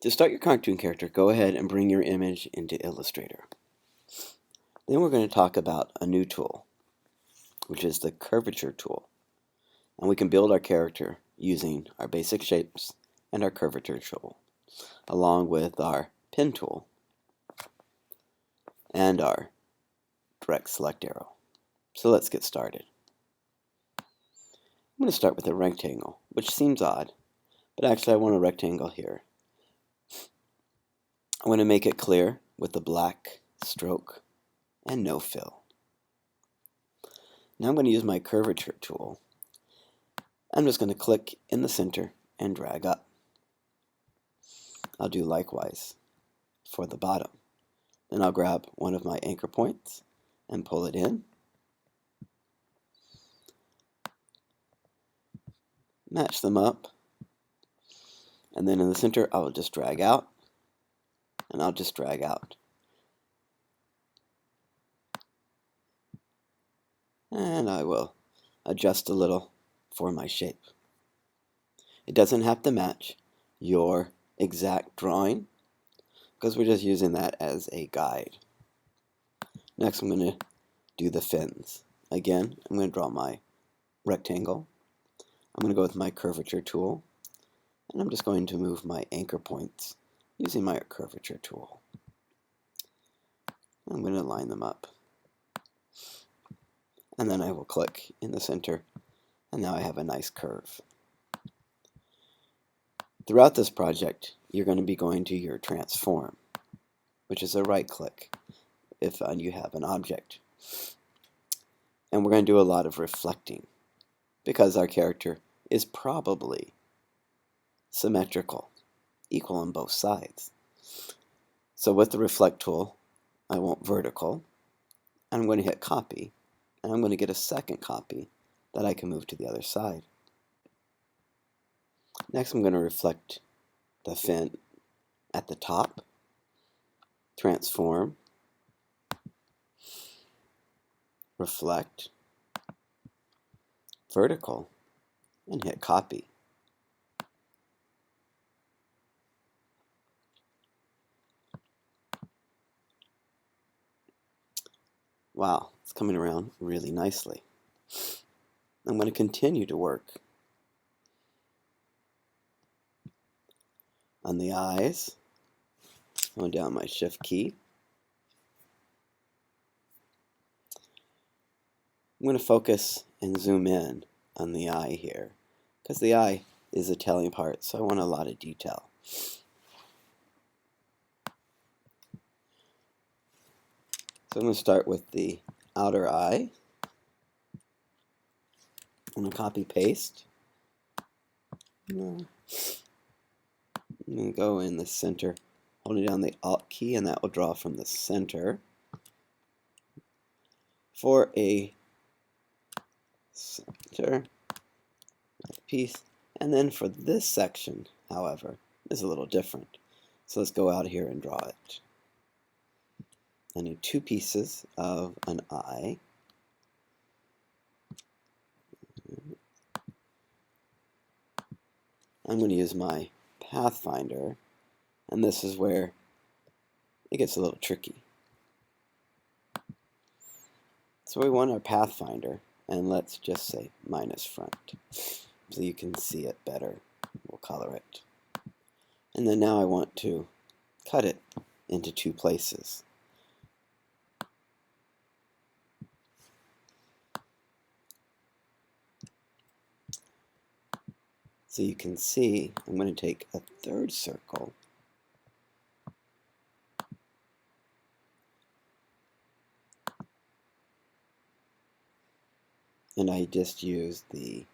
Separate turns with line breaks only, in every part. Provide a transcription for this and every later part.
To start your cartoon character, go ahead and bring your image into Illustrator. Then we're going to talk about a new tool, which is the curvature tool. And we can build our character using our basic shapes and our curvature tool, along with our pen tool and our direct select arrow. So let's get started. I'm going to start with a rectangle, which seems odd, but actually I want a rectangle here. I want to make it clear with the black stroke and no fill. Now I'm going to use my curvature tool. I'm just going to click in the center and drag up. I'll do likewise for the bottom. Then I'll grab one of my anchor points and pull it in. Match them up. And then in the center I will just drag out. And I'll just drag out. And I will adjust a little for my shape. It doesn't have to match your exact drawing because we're just using that as a guide. Next I'm going to do the fins. Again, I'm going to draw my rectangle. I'm going to go with my curvature tool, and I'm just going to move my anchor points using my curvature tool. I'm going to line them up. And then I will click in the center, and now I have a nice curve. Throughout this project, you're going to be going to your transform, which is a right click if you have an object. And we're going to do a lot of reflecting because our character is probably symmetrical, equal on both sides. So with the reflect tool, I want vertical, and I'm going to hit copy, and I'm going to get a second copy that I can move to the other side. Next I'm going to reflect the fin at the top, transform, reflect, vertical, and hit copy. Wow, it's coming around really nicely. I'm going to continue to work on the eyes, going down my shift key. I'm going to focus and zoom in on the eye here because the eye is the telling part, so I want a lot of detail. So I'm going to start with the outer eye. I'm going to copy paste. I'm going to go in the center, holding down the Alt key, and that will draw from the center for a center piece. And then for this section, however, is a little different. So let's go out here and draw it. I need two pieces of an eye. I'm going to use my Pathfinder, and this is where it gets a little tricky. So we want our Pathfinder, and let's just say minus front, so you can see it better. We'll color it. And then now I want to cut it into two places. So you can see I'm going to take a third circle and I just use the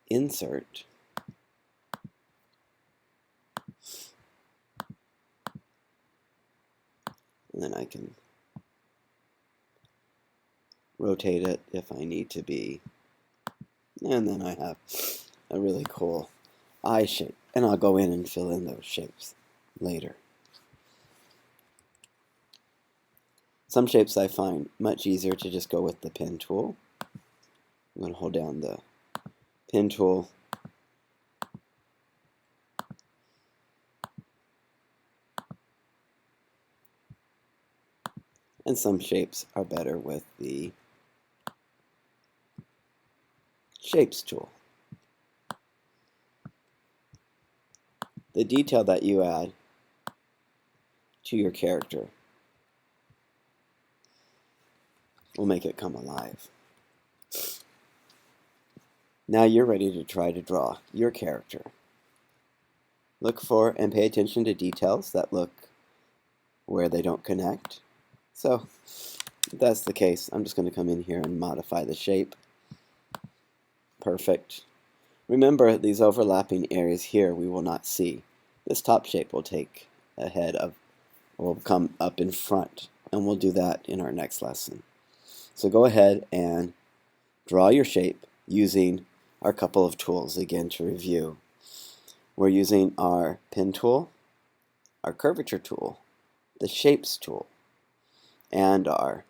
insert and then I can rotate it if I need to be, and then I have a really cool eye shape, and I'll go in and fill in those shapes later. Some shapes I find much easier to just go with the pen tool. I'm going to hold down the pen tool and some shapes are better with the Shapes tool. The detail that you add to your character will make it come alive. Now you're ready to try to draw your character. Look for and pay attention to details that look where they don't connect. So if that's the case, I'm just going to come in here and modify the shape. Perfect. Remember, these overlapping areas here we will not see. This top shape will take ahead of, will come up in front, and we'll do that in our next lesson. So go ahead and draw your shape using our couple of tools again to review. We're using our pen tool, our curvature tool, the shapes tool, and our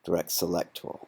direct select tool.